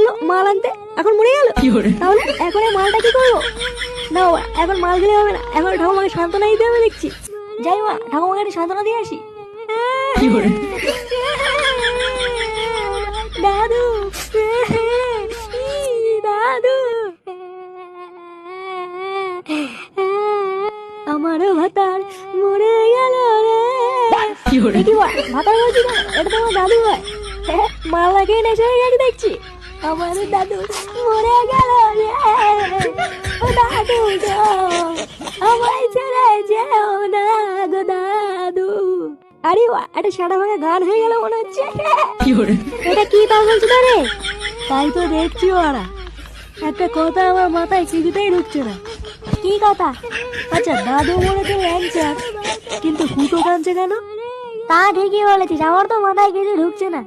বললো মাল আনতে, এখন মরে গেল। তাহলে এখন এই মালটা কি করবো? না বাবা, এখন মাল গেলে হবে না, এখন ঠাকুমাকে সান্ত্বনা দিতে হবে দেখছি। যাই মা, ঠাকুমাকে একটু সান্ত্বনা দিয়ে আসি। দাদু, দাদু, আমারও ভাতার মরে গেল রে। দেখি ভাতার বলছি না, এটা তো আমার দাদু হয়। মাল লাগিয়ে নেশে হয়ে গেছে দেখছি। আমার দাদু মরে গেল রে। ও দাদু গো, আমায় ছেড়ে যেও না গো দাদু। আরে একটা সাদা ভাঙা গান হয়ে গেল মনে হচ্ছে। এটা কি তা বলছো রে? তাই তো দেখছি ওরা। একটা কথা আমার মাথায় কিছুতেই ঢুকছে না। কি কথা? আচ্ছা, দাদু মরেছে ল্যাংচার, কিন্তু ফুটো কাঁদছে কেন? তা ঠিকই বলেছিস, আমার তো মাথায় কিছু ঢুকছে না।